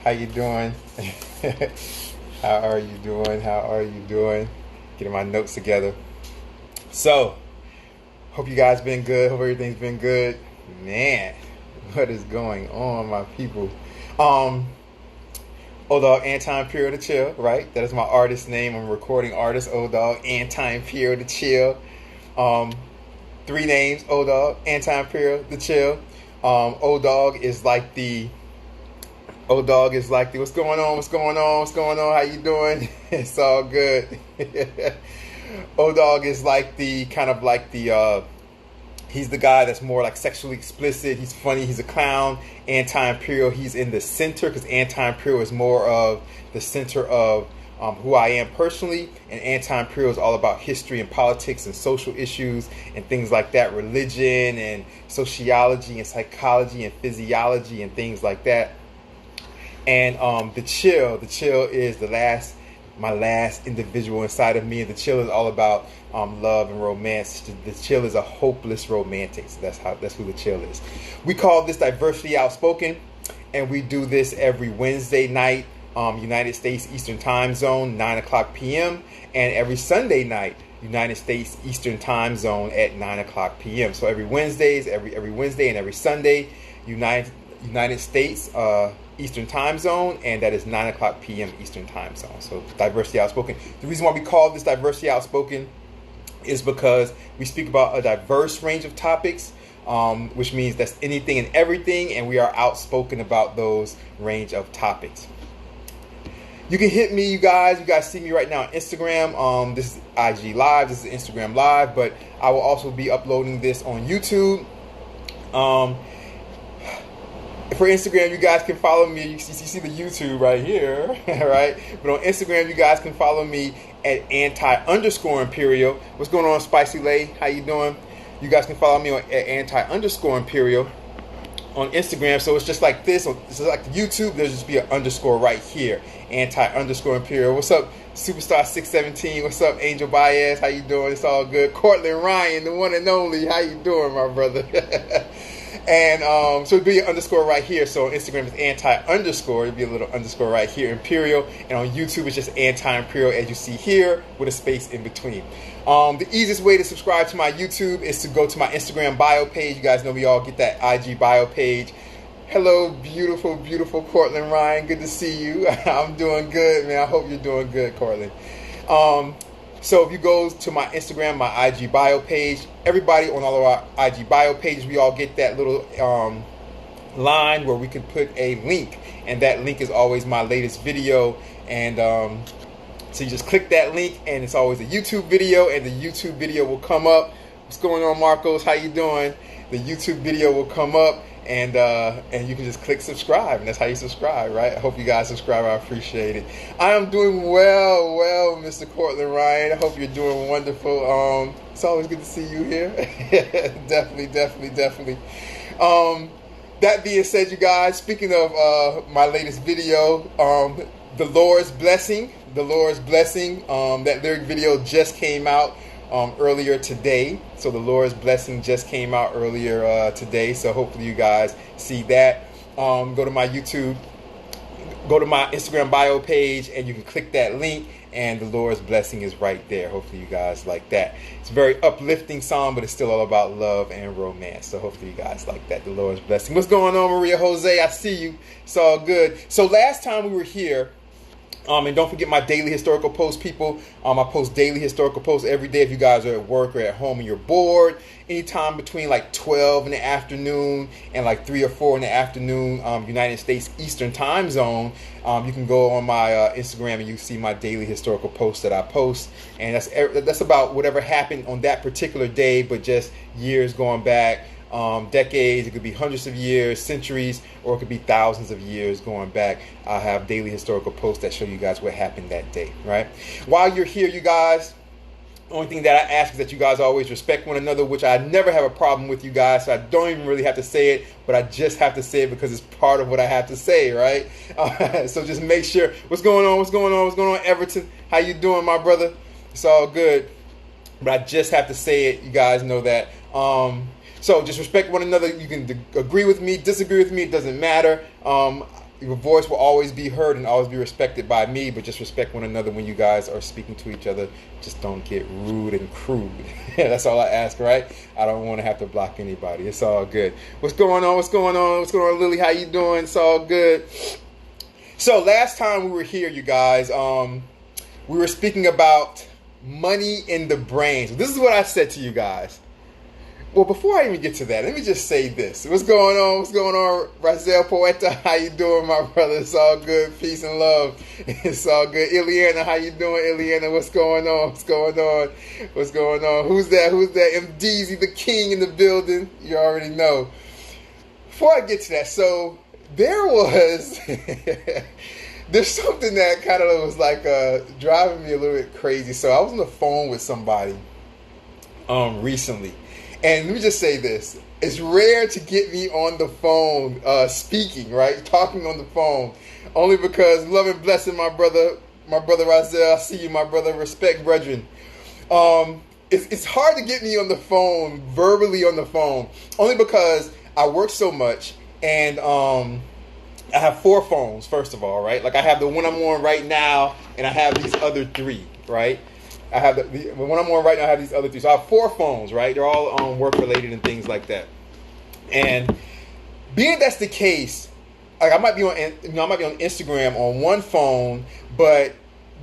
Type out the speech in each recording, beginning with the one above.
How you doing? How are you doing? How are you doing? Getting my notes together. So, hope you guys been good. Hope everything's been good. Man, what is going on, my people? Dogg, Anti-Imperial to Chill, right? That is my artist name. I'm a recording artist. Dogg, Anti-Imperial to Chill. Three names: Dogg, Anti-Imperial to Chill. Dogg is like the what's going on? What's going on? What's going on? How you doing? It's all good. Dogg is like the kind of like the he's the guy that's more like sexually explicit. He's funny. He's a clown. Anti-Imperial, he's in the center because Anti-Imperial is more of the center of who I am personally. And Anti-Imperial is all about history and politics and social issues and things like that, religion and sociology and psychology and physiology and things like that. And the chill is my last individual inside of me. And the chill is all about love and romance. The chill is a hopeless romantic. So that's who the chill is. We call this Diversity Outspoken, and we do this every Wednesday night, United States Eastern Time Zone, 9:00 p.m., and every Sunday night, United States Eastern Time Zone at 9:00 p.m. So every Wednesday and every Sunday, United States Eastern Time Zone, and that is 9:00 p.m. Eastern Time Zone. So Diversity Outspoken. The reason why we call this Diversity Outspoken is because we speak about a diverse range of topics, which means that's anything and everything, and we are outspoken about those range of topics. You can hit me, you guys. You guys see me right now on Instagram. This is IG Live. This is Instagram Live, but I will also be uploading this on YouTube. For Instagram, you guys can follow me. You see the YouTube right here, right? But on Instagram, you guys can follow me at anti_imperial. What's going on, Spicy Lay? How you doing? You guys can follow me at anti_imperial on Instagram. So it's just like this. So it's like YouTube. There'll just be an underscore right here. Anti_imperial. What's up, Superstar 617? What's up, Angel Baez? How you doing? It's all good. Cortland Ryan, the one and only. How you doing, my brother? And so it'd be an underscore right here. So on Instagram it's anti_. It'd be a little underscore right here, Imperial. And on YouTube it's just Anti-Imperial, as you see here, with a space in between. The easiest way to subscribe to my YouTube is to go to my Instagram bio page. You guys know we all get that IG bio page. Hello, beautiful, beautiful Cortland Ryan. Good to see you. I'm doing good, man. I hope you're doing good, Cortland. So if you go to my Instagram, my IG bio page, everybody on all of our IG bio pages, we all get that little line where we can put a link. And that link is always my latest video. And so you just click that link, and it's always a YouTube video, and the YouTube video will come up. What's going on, Marcos? How you doing? The YouTube video will come up, and you can just click subscribe, and that's how you subscribe, right? I hope you guys subscribe. I appreciate it. I am doing well, Mr. Cortland Ryan. I hope you're doing wonderful. It's always good to see you here. Definitely. That being said, you guys, speaking of my latest video, the Lord's Blessing. That lyric video just came out earlier today. So the Lord's Blessing just came out earlier today. So hopefully you guys see that. Go to my YouTube, go to my Instagram bio page, and you can click that link, and the Lord's Blessing is right there. Hopefully you guys like that. It's a very uplifting song, but it's still all about love and romance. So hopefully you guys like that, the Lord's Blessing. What's going on, Maria Jose? I see you. It's all good. So last time we were here, and don't forget my daily historical posts, people. I post daily historical posts every day if you guys are at work or at home and you're bored. Anytime between like 12 in the afternoon and like 3 or 4 in the afternoon, United States Eastern Time Zone, you can go on my Instagram and you see my daily historical posts that I post. And that's about whatever happened on that particular day, but just years going back. Decades, it could be hundreds of years, centuries, or it could be thousands of years going back. I have daily historical posts that show you guys what happened that day, right? While you're here, you guys, the only thing that I ask is that you guys always respect one another, which I never have a problem with, you guys, so I don't even really have to say it, but I just have to say it because it's part of what I have to say, right? So just make sure. What's going on, Everton? How you doing, my brother? It's all good, but I just have to say it. You guys know that. So just respect one another. You can agree with me, disagree with me. It doesn't matter. your voice will always be heard and always be respected by me, but just respect one another when you guys are speaking to each other. Just don't get rude and crude. That's all I ask, right? I don't want to have to block anybody. It's all good. What's going on? What's going on? What's going on, Lily? How you doing? It's all good. So last time we were here, you guys, we were speaking about money in the brain. So this is what I said to you guys. Well, before I even get to that, let me just say this. What's going on? What's going on, Razel Poeta? How you doing, my brother? It's all good. Peace and love. It's all good. Ileana, how you doing, Ileana? What's going on? What's going on? What's going on? Who's that? Who's that? MDZ, the king in the building. You already know. Before I get to that, so there was... there's something that kind of was like driving me a little bit crazy. So I was on the phone with somebody recently. And let me just say this. It's rare to get me on the phone speaking, right? Talking on the phone. Only because love and blessing my brother Razel. I see you, my brother. Respect, brethren. It's hard to get me on the phone, verbally on the phone. Only because I work so much and I have 4 phones, first of all, right? Like I have the one I'm on right now and I have these other 3, right? I have the one I'm on right now. I have these other 3. So I have 4 phones, right? They're all work related and things like that. And being that's the case, like I might be on Instagram on one phone, but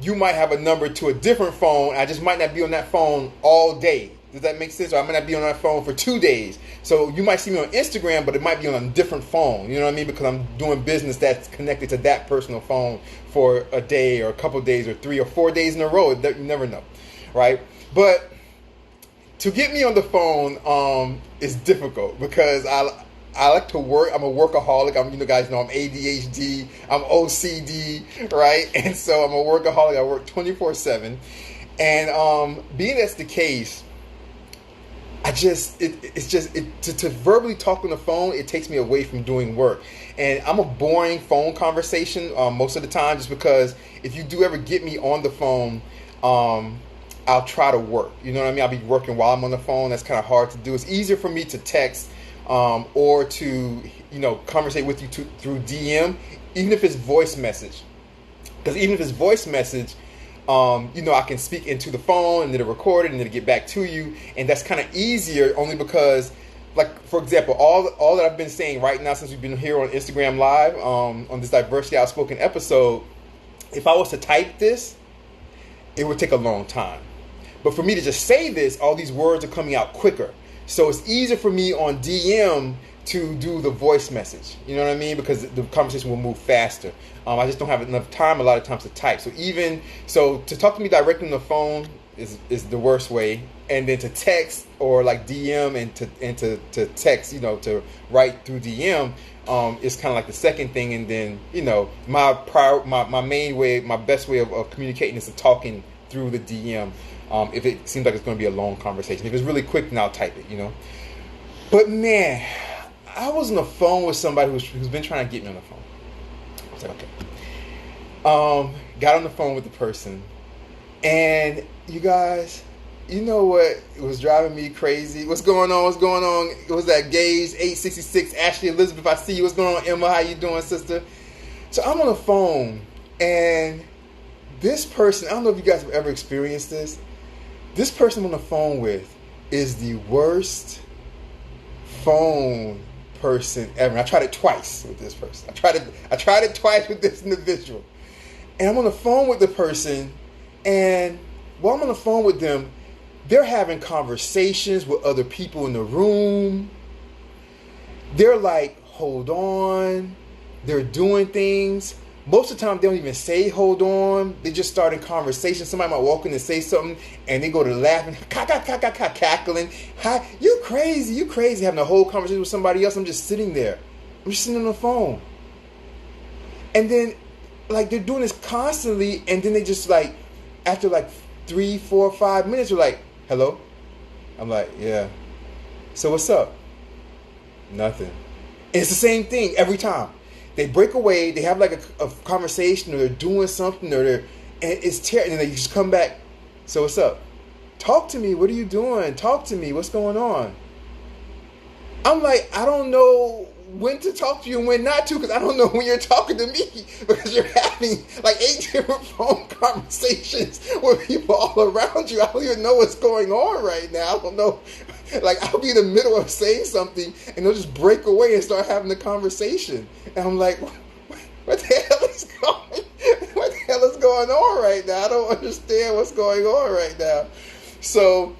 you might have a number to a different phone. I just might not be on that phone all day. Does that make sense? Or I might not be on that phone for 2 days. So you might see me on Instagram, but it might be on a different phone. You know what I mean? Because I'm doing business that's connected to that personal phone for a day or a couple of days or 3 or 4 days in a row. You never know, right? But to get me on the phone is difficult because I like to work. I'm a workaholic. Guys know I'm ADHD. I'm OCD, right? And so I'm a workaholic. I work 24/7. And being that's the case, to verbally talk on the phone, it takes me away from doing work. And I'm a boring phone conversation most of the time, just because if you do ever get me on the phone, I'll try to work. You know what I mean? I'll be working while I'm on the phone. That's kind of hard to do. It's easier for me to text or to, conversate with you through DM, even if it's voice message. Because even if it's voice message, I can speak into the phone and then it'll record it and then it'll get back to you. And that's kind of easier only because, like, for example, all that I've been saying right now since we've been here on Instagram Live on this Diversity Outspoken episode, if I was to type this, it would take a long time. But for me to just say this, all these words are coming out quicker. So it's easier for me on DM to do the voice message. You know what I mean? Because the conversation will move faster. I just don't have enough time a lot of times to type. So to talk to me directly on the phone is the worst way. And then to text or like DM and to text, to write through DM is kind of like the second thing. And then, my main way, my best way of communicating is to talking through the DM. If it seems like it's going to be a long conversation. If it's really quick, then I'll type it, But man, I was on the phone with somebody who's been trying to get me on the phone. I was like, okay. Got on the phone with the person. And you guys, you know what was driving me crazy? What's going on? It was that Gage 866 Ashley Elizabeth. I see you. What's going on, Emma? How you doing, sister? So I'm on the phone, and this person, I don't know if you guys have ever experienced this. This person I'm on the phone with is the worst phone person ever. And I tried it twice with this person. I tried it twice with this individual. And I'm on the phone with the person, and while I'm on the phone with them, they're having conversations with other people in the room. They're like, hold on. They're doing things. Most of the time, they don't even say hold on. They just start in conversation. Somebody might walk in and say something, and they go to laughing, cackling. Hi, you crazy, having a whole conversation with somebody else. I'm just sitting there. I'm just sitting on the phone. And then, like, they're doing this constantly, and then they just, like, after, like, 3, 4, 5 minutes, they're like, hello? I'm like, yeah. So what's up? Nothing. And it's the same thing every time. They break away, they have like a conversation, or they're doing something, and it's terrible. And then they just come back. So what's up? Talk to me. What are you doing? Talk to me. What's going on? I'm like, I don't know when to talk to you and when not to, because I don't know when you're talking to me, because you're having like 8 different phone conversations with people all around you. I don't even know what's going on right now. I don't know. Like, I'll be in the middle of saying something and they'll just break away and start having the conversation. And I'm like, what the hell is going on right now? I don't understand what's going on right now. So,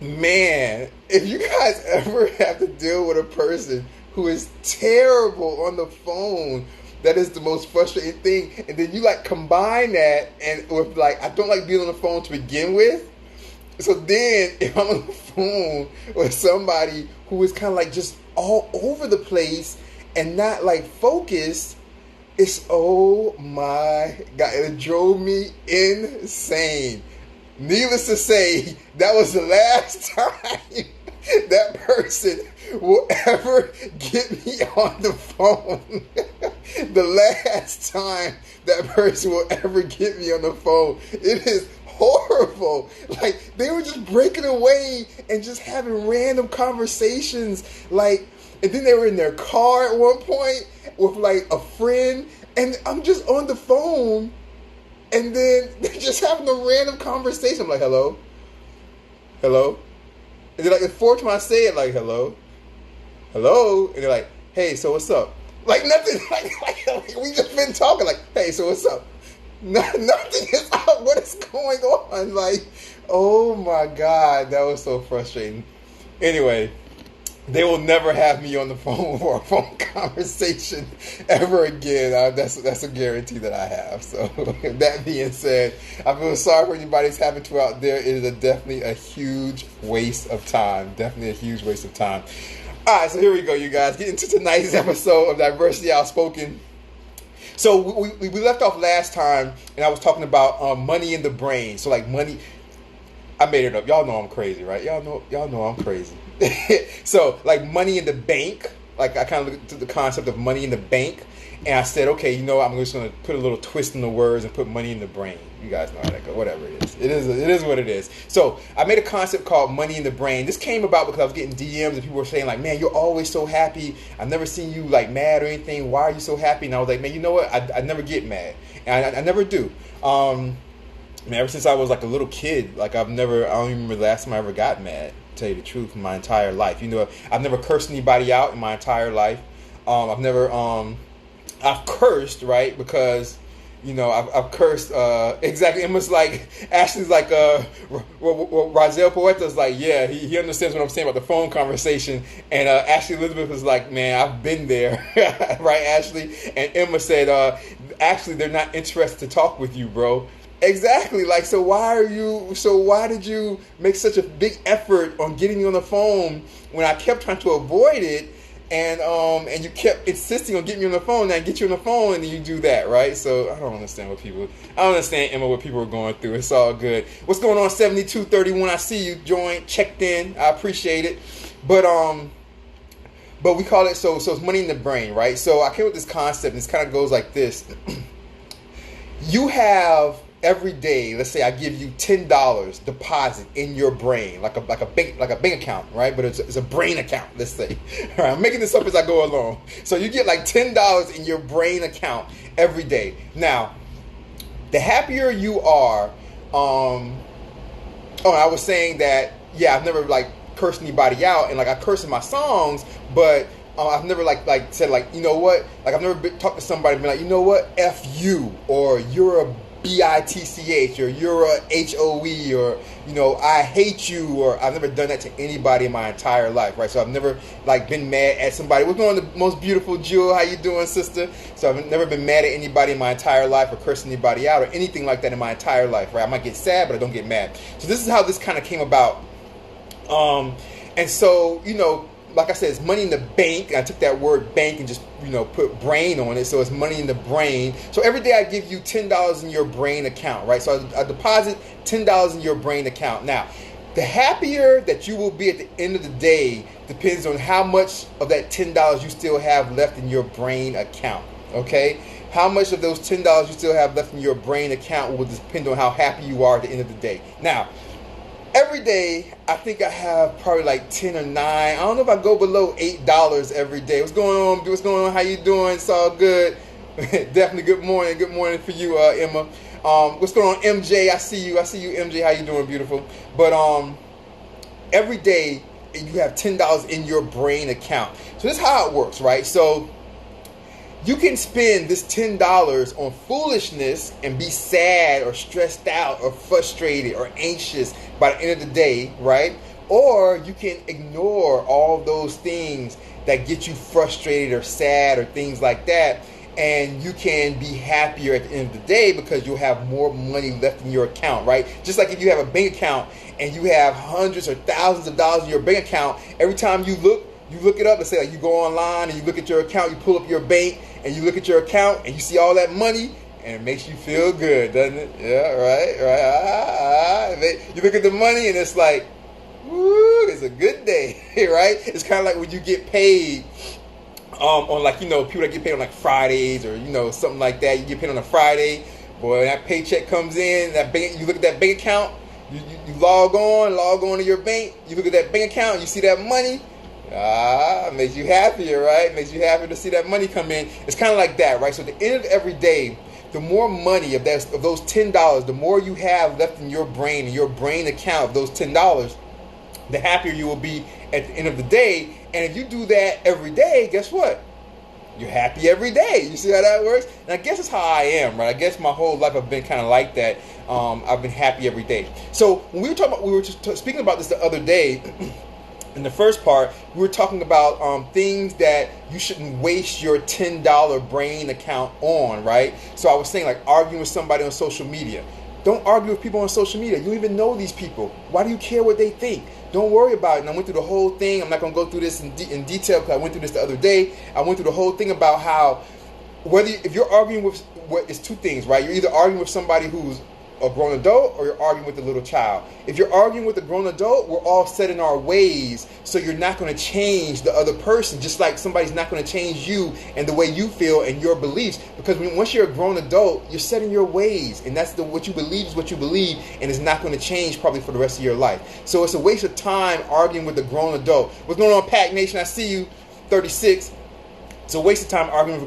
man, if you guys ever have to deal with a person who is terrible on the phone, that is the most frustrating thing. And then you like combine that and with like, I don't like being on the phone to begin with. So then if I'm on the phone with somebody who is kind of like just all over the place and not like focused, it's, oh my God, it drove me insane. Needless to say, that was the last time that person will ever get me on the phone. The last time that person will ever get me on the phone. It is horrible. Like, they were just breaking away and just having random conversations. Like, and then they were in their car at one point with like a friend, and I'm just on the phone, and then they're just having a random conversation. I'm like, hello? Hello? And then like the fourth time I say it, like, hello? Hello? And they're like, hey, so what's up? Like nothing, like we just been talking, like, hey, so what's up? Nothing is up. What is going on? Like, oh my God, that was so frustrating. Anyway, they will never have me on the phone for a phone conversation ever again. That's a guarantee that I have. So that being said, I feel sorry for anybody who's having to out there. It is definitely a huge waste of time. Definitely a huge waste of time. All right, so here we go, you guys. Get into tonight's episode of Diversity Outspoken. So we left off last time, and I was talking about money in the brain. So like money, I made it up. Y'all know I'm crazy, right? Y'all know I'm crazy. So like money in the bank. Like I kind of looked at the concept of money in the bank, and I said, okay, you know, I'm just going to put a little twist in the words and put money in the brain. You guys know how that goes. Whatever it is. It is what it is. So I made a concept called money in the brain. This came about because I was getting DMs and people were saying like, man, you're always so happy. I've never seen you like mad or anything. Why are you so happy? And I was like, man, you know what? I never get mad. And I never do. Man, ever since I was like a little kid, like I don't even remember the last time I ever got mad, to tell you the truth, in my entire life. You know, I've never cursed anybody out in my entire life. I've cursed, right? Because, you know, I've cursed, exactly. It was like, Ashley's like, Razel Poeta's like, yeah, he understands what I'm saying about the phone conversation. And Ashley Elizabeth was like, man, I've been there. Right, Ashley? And Emma said, actually, they're not interested to talk with you, bro. Exactly. Like, so why did you make such a big effort on getting me on the phone when I kept trying to avoid it? And you kept insisting on getting me on the phone, and I get you on the phone, and then you do that, right? So I don't understand Emma, what people are going through. It's all good. What's going on, 7231? I see you joined, checked in. I appreciate it. But we call it, so it's money in the brain, right? So I came up with this concept, and this kind of goes like this. You have every day, let's say I give you $10 deposit in your brain, like a bank account, right? But it's a brain account, let's say. All right, I'm making this up as I go along. So you get like $10 in your brain account every day. Now, the happier you are, I was saying that, yeah, I've never like cursed anybody out, and like I curse in my songs, but I've never like said like, you know what, like I've never talked to somebody and been like, you know what, F you, or you're a bitch, or you're a HOE, or, you know, I hate you, or I've never done that to anybody in my entire life, right? So I've never like been mad at somebody. What's going on, the most beautiful Jewel? How you doing, sister? So I've never been mad at anybody in my entire life, or cursing anybody out, or anything like that in my entire life, right? I might get sad, but I don't get mad. So this is how this kind of came about. And so, you know, like I said, it's money in the bank. I took that word bank and just, you know, put brain on it. So it's money in the brain. So every day I give you $10 in your brain account, right? So I deposit $10 in your brain account. Now, the happier that you will be at the end of the day depends on how much of that $10 you still have left in your brain account, okay? How much of those $10 you still have left in your brain account will depend on how happy you are at the end of the day. Now, every day, I think I have probably like 10 or 9. I don't know if I go below $8 every day. What's going on? What's going on? How you doing? It's all good. Definitely good morning. Good morning for you, Emma. What's going on, MJ? I see you, MJ. How you doing, beautiful? But every day you have $10 in your brain account. So this is how it works, right? So you can spend this $10 on foolishness and be sad or stressed out or frustrated or anxious by the end of the day, right? Or you can ignore all those things that get you frustrated or sad or things like that, and you can be happier at the end of the day because you'll have more money left in your account, right? Just like if you have a bank account and you have hundreds or thousands of dollars in your bank account, every time you look it up and say, like, you go online and you look at your account, you pull up your bank and you look at your account and you see all that money, and it makes you feel good, doesn't it? Yeah, right. You look at the money and it's like, woo, it's a good day, right? It's kind of like when you get paid on, like, you know, people that get paid on like Fridays or, you know, something like that. You get paid on a Friday, boy, that paycheck comes in, that bank, you look at that bank account, you log on to your bank, you look at that bank account, you see that money. Makes you happier, right? Makes you happier to see that money come in. It's kind of like that, right? So at the end of every day, the more money of those $10, the more you have left in your brain account of those $10, the happier you will be at the end of the day. And if you do that every day, guess what? You're happy every day. You see how that works? And I guess that's how I am, right? I guess my whole life I've been kind of like that. I've been happy every day. So when we were just speaking about this the other day. In the first part, we were talking about things that you shouldn't waste your $10 brain account on, right? So I was saying, like, arguing with somebody on social media. Don't argue with people on social media. You don't even know these people. Why do you care what they think? Don't worry about it. And I went through the whole thing. I'm not going to go through this in detail because I went through this the other day. I went through the whole thing about how if you're arguing with, it's two things, right? You're either arguing with somebody who's a grown adult or you're arguing with a little child. If you're arguing with a grown adult, we're all set in our ways, so you're not going to change the other person, just like somebody's not going to change you and the way you feel and your beliefs, because once you're a grown adult, you're set in your ways, and that's what you believe is what you believe, and it's not going to change probably for the rest of your life. So it's a waste of time arguing with a grown adult. What's going on, Pac Nation? I see you, 36. It's a waste of time arguing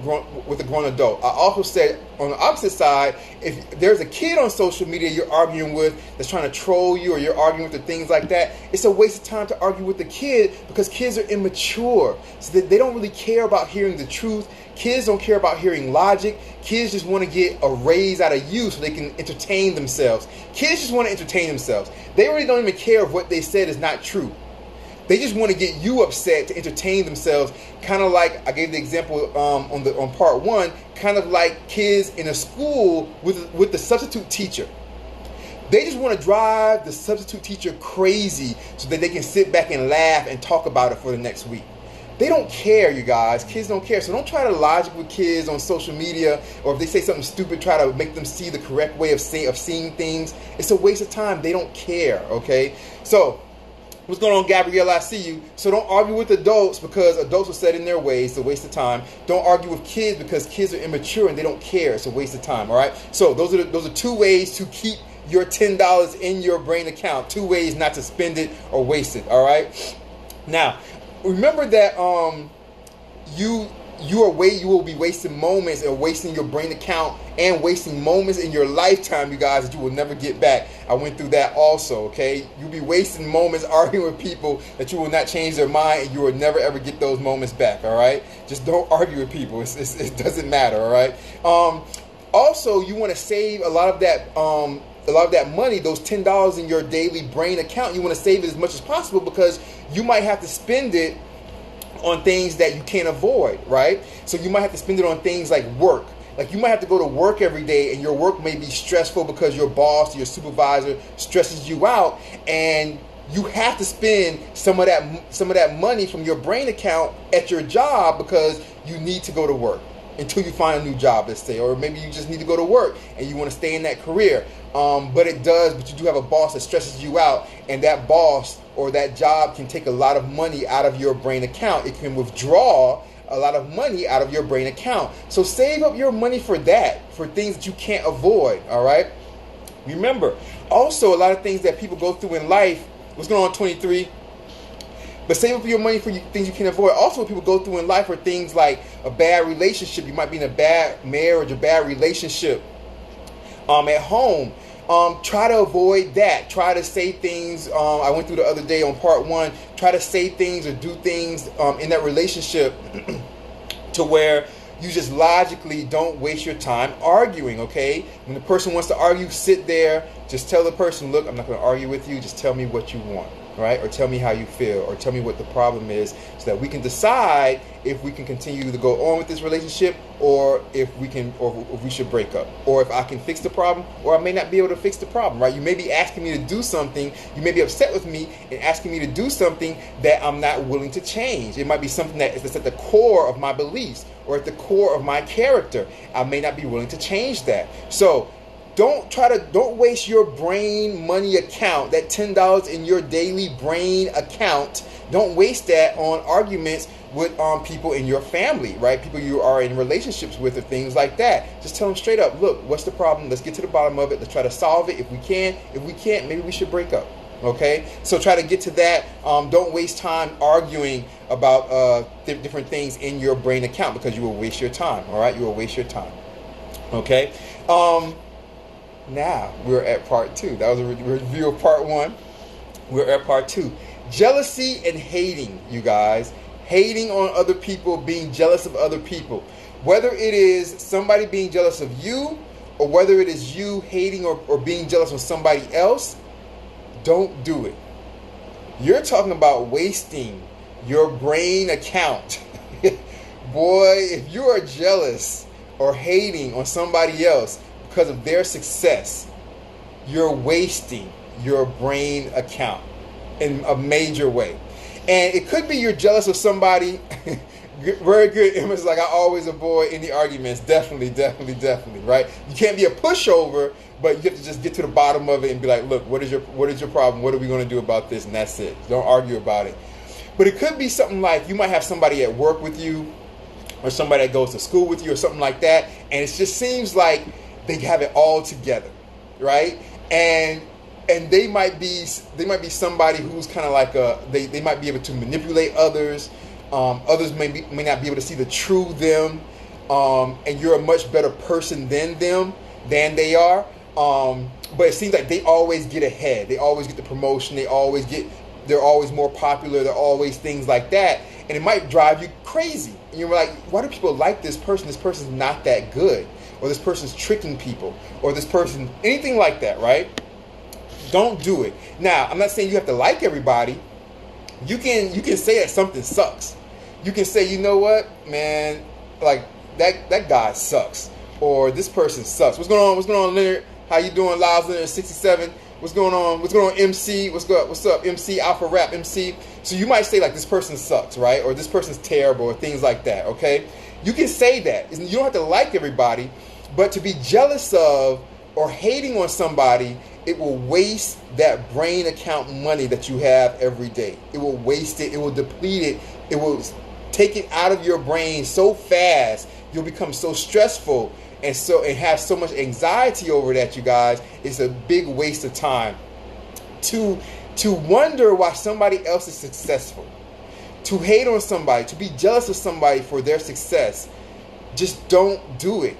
with a grown adult. I also said, on the opposite side, if there's a kid on social media you're arguing with that's trying to troll you, or you're arguing with things like that, it's a waste of time to argue with the kid, because kids are immature. So they don't really care about hearing the truth. Kids don't care about hearing logic. Kids just want to get a raise out of you so they can entertain themselves. Kids just want to entertain themselves. They really don't even care if what they said is not true. They just want to get you upset to entertain themselves. Kind of like I gave the example on part 1, kind of like kids in a school with the substitute teacher. They just want to drive the substitute teacher crazy so that they can sit back and laugh and talk about it for the next week. They don't care, you guys. Kids don't care. So don't try to logic with kids on social media, or if they say something stupid, try to make them see the correct way of seeing things. It's a waste of time. They don't care, okay? So what's going on, Gabrielle? I see you. So don't argue with adults, because adults are set in their ways. It's a waste of time. Don't argue with kids, because kids are immature and they don't care. It's a waste of time. All right. So those are 2 ways to keep your $10 in your brain account. 2 ways not to spend it or waste it. All right. Now, remember that you will be wasting moments and wasting your brain account and wasting moments in your lifetime, you guys, that you will never get back. I went through that also, okay? You'll be wasting moments arguing with people that you will not change their mind, and you will never ever get those moments back, all right? Just don't argue with people. It doesn't matter, all right? Also, you want to save a lot of that money, those $10 in your daily brain account. You want to save it as much as possible, because you might have to spend it on things that you can't avoid, right? So you might have to spend it on things like work. Like, you might have to go to work every day, and your work may be stressful because your boss, your supervisor stresses you out, and you have to spend some of that money from your brain account at your job, because you need to go to work until you find a new job, let's say, or maybe you just need to go to work and you want to stay in that career. But you do have a boss that stresses you out, and that boss or that job can take a lot of money out of your brain account. It can withdraw a lot of money out of your brain account. So save up your money for that, for things that you can't avoid, all right? Remember, also a lot of things that people go through in life. What's going on, 23? But save up your money for things you can avoid. Also, what people go through in life are things like a bad relationship. You might be in a bad marriage, a bad relationship at home. Try to avoid that. Try to say things. I went through the other day on part 1. Try to say things or do things in that relationship to where you just logically don't waste your time arguing, okay? When the person wants to argue, sit there. Just tell the person, look, I'm not going to argue with you. Just tell me what you want, right? Or tell me how you feel, or tell me what the problem is, so that we can decide if we can continue to go on with this relationship, or if we should break up, or if I can fix the problem, or I may not be able to fix the problem, right? You may be asking me to do something. You may be upset with me and asking me to do something that I'm not willing to change. It might be something that is at the core of my beliefs or at the core of my character. I may not be willing to change that. So don't waste your brain money account, that $10 in your daily brain account. Don't waste that on arguments with people in your family, right? People you are in relationships with, or things like that. Just tell them straight up, look, what's the problem? Let's get to the bottom of it. Let's try to solve it if we can. If we can't, maybe we should break up. Okay? So try to get to that. Don't waste time arguing about different things in your brain account, because you will waste your time. All right? You will waste your time. Okay? Now we're at part 2. That was a review of part 1. We're at part 2. Jealousy and hating, you guys. Hating on other people, being jealous of other people. Whether it is somebody being jealous of you, or whether it is you hating or being jealous of somebody else, don't do it. You're talking about wasting your brain account. Boy, if you are jealous or hating on somebody else because of their success, you're wasting your brain account in a major way. And it could be you're jealous of somebody. Very good image. Like, I always avoid any arguments. Definitely, right? You can't be a pushover, but you have to just get to the bottom of it and be like, look, what is your problem? What are we going to do about this? And that's it. Don't argue about it. But it could be something like you might have somebody at work with you, or somebody that goes to school with you, or something like that, and it just seems like they have it all together, right? And they might be somebody who's kind of like they might be able to manipulate others. Others may not be able to see the true them, and you're a much better person than they are. But it seems like they always get ahead. They always get the promotion. They're always more popular. They're always things like that, and it might drive you crazy. And you're like, why do people like this person? This person's not that good, or this person's tricking people, or this person, anything like that, right? Don't do it. Now, I'm not saying you have to like everybody. You can say that something sucks. You can say, you know what, man, like that guy sucks, or this person sucks. What's going on, Leonard? How you doing, Lyles Leonard 67? What's going on, MC? What's up, MC Alpha Rap MC? So you might say like, this person sucks, right? Or this person's terrible, or things like that. Okay, you can say that. You don't have to like everybody, but to be jealous of or hating on somebody, it will waste that brain account money that you have every day. It will waste it. It will deplete it. It will take it out of your brain so fast. You'll become so stressful and have so much anxiety over that, you guys. It's a big waste of time to wonder why somebody else is successful, to hate on somebody, to be jealous of somebody for their success. Just don't do it.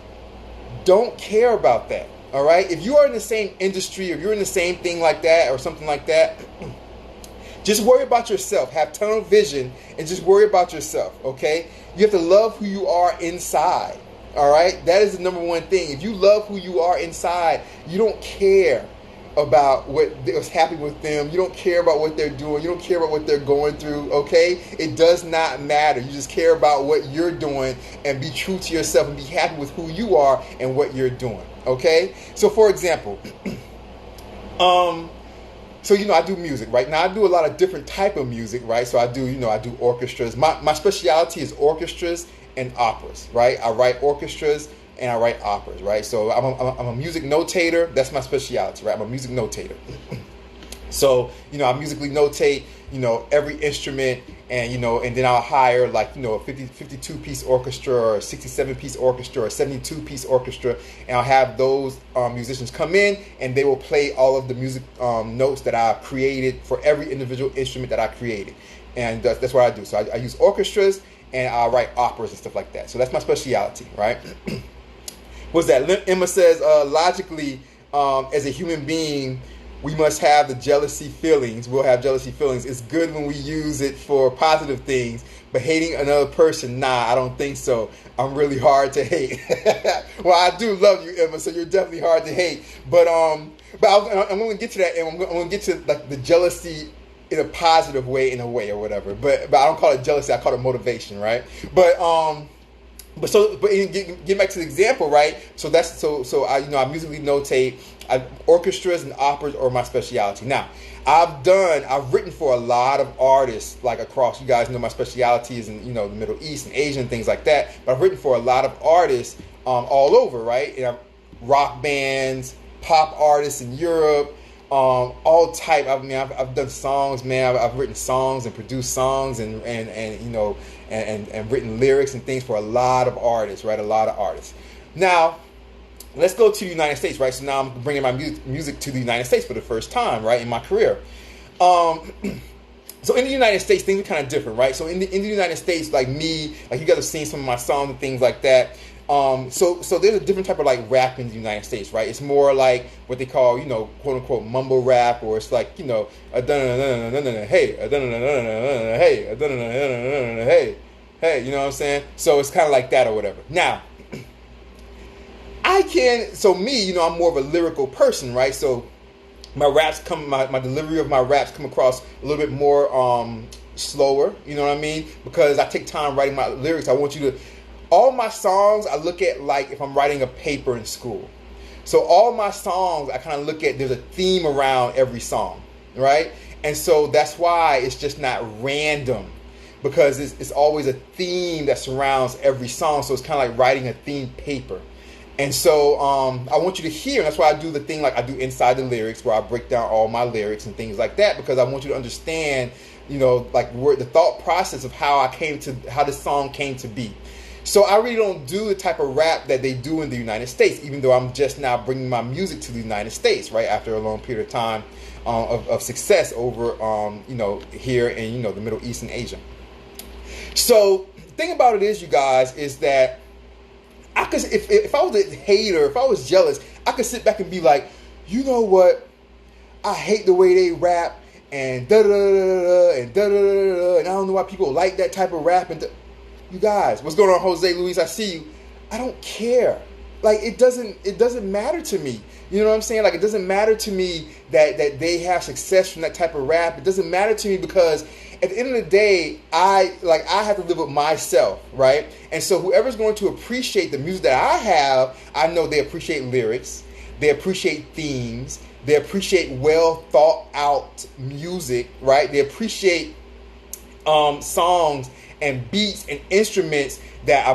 Don't care about that. All right? If you are in the same industry, if you're in the same thing like that or something like that, just worry about yourself. Have tunnel vision and just worry about yourself, okay? You have to love who you are inside, all right? That is the number one thing. If you love who you are inside, you don't care about what's happening with them. You don't care about what they're doing. You don't care about what they're going through, okay? It does not matter. You just care about what you're doing and be true to yourself and be happy with who you are and what you're doing, okay? So, for example, so, I do music, right? Now, I do a lot of different type of music, right? So I do orchestras. My specialty is orchestras and operas, right? I write orchestras and I write operas, right? So I'm a music notator. That's my specialty, right? I'm a music notator. So, I musically notate every instrument, and and then I'll hire like a 52 piece orchestra or a 67 piece orchestra or a 72 piece orchestra, and I'll have those musicians come in and they will play all of the music notes that I created for every individual instrument that I created, and that's what I do. So I use orchestras and I write operas and stuff like that. So that's my specialty, right? What's that? Emma says, logically, as a human being, we must have the jealousy feelings. We'll have jealousy feelings. It's good when we use it for positive things, but hating another person, nah, I don't think so. I'm really hard to hate. Well, I do love you, Emma, so you're definitely hard to hate. But I'm going to get to that, and I'm going to get to like the jealousy in a positive way, or whatever. But I don't call it jealousy. I call it motivation, right? But get back to the example, right? So I musically notate. Orchestras and operas are my specialty. Now, I've written for a lot of artists, like across. You guys know my specialty is in the Middle East and Asia and things like that. But I've written for a lot of artists all over, right? And rock bands, pop artists in Europe. All type. I've done songs, man. I've written songs and produced songs and written lyrics and things for a lot of artists, right? A lot of artists. Now, let's go to the United States, right? So now I'm bringing my music to the United States for the first time, right, in my career. So in the United States, things are kind of different, right? So in the United States, like you guys have seen some of my songs and things like that. So there's a different type of like rap in the United States, right? It's more like what they call, quote unquote mumble rap, or it's like, hey, hey, you know what I'm saying? So it's kind of like that or whatever. Now, I'm more of a lyrical person, right? So my delivery of my raps come across a little bit more slower, you know what I mean? Because I take time writing my lyrics. All my songs, I look at like if I'm writing a paper in school. So all my songs, I kind of look at, there's a theme around every song, right? And so that's why it's just not random, because it's always a theme that surrounds every song. So it's kind of like writing a theme paper. And so I want you to hear, and that's why I do the thing like I do inside the lyrics, where I break down all my lyrics and things like that, because I want you to understand, like the thought process of how this song came to be. So I really don't do the type of rap that they do in the United States, even though I'm just now bringing my music to the United States, right, after a long period of time of success over, here in, the Middle East and Asia. So the thing about it is, you guys, is that I could, if I was a hater, if I was jealous, I could sit back and be like, you know what? I hate the way they rap and da da da da and da da da, and I don't know why people like that type of rap. And you guys, what's going on, Jose Luis? I see you. I don't care. Like it doesn't matter to me. You know what I'm saying? Like it doesn't matter to me that they have success from that type of rap. It doesn't matter to me, because at the end of the day, I have to live with myself, right? And so whoever's going to appreciate the music that I have, I know they appreciate lyrics, they appreciate themes, they appreciate well thought out music, right? They appreciate songs and beats and instruments that I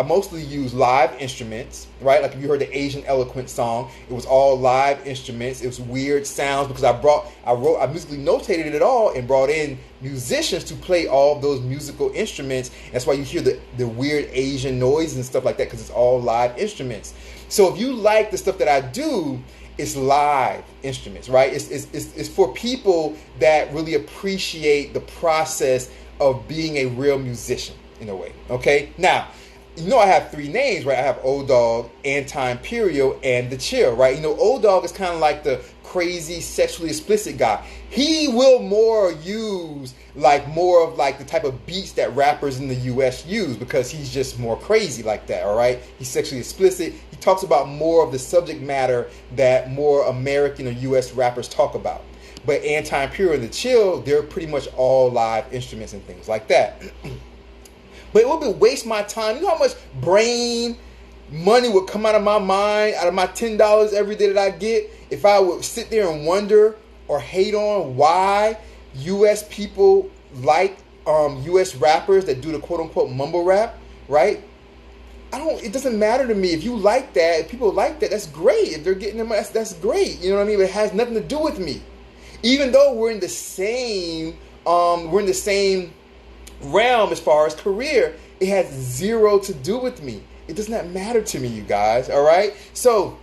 mostly use live instruments, right? Like if you heard the Asian Eloquent song, it was all live instruments. It was weird sounds because I musically notated it all and brought in musicians to play all of those musical instruments. That's why you hear the weird Asian noise and stuff like that, because it's all live instruments. So if you like the stuff that I do, it's live instruments, right? It's for people that really appreciate the process of being a real musician, in a way. Okay, now I have three names, right? I have Dogg, Anti-Imperial, and The Chill, right? Dogg is kind of like the crazy sexually explicit guy. He will use more of the type of beats that rappers in the US use, because he's just more crazy like that. All right, he's sexually explicit. He talks about more of the subject matter that more American or US rappers talk about. But Anti-Imperial and The Chill, they're pretty much all live instruments and things like that. But it would waste my time. You know how much brain money would come out of my mind, out of my $10 every day that I get, if I would sit there and wonder or hate on why U.S. people like U.S. rappers that do the quote-unquote mumble rap, right? It doesn't matter to me. If you like that, if people like that, that's great. If they're getting them, that's great. You know what I mean? It has nothing to do with me. Even though we're in the same we're in the same realm as far as career, it has zero to do with me. It does not matter to me, you guys, all right? So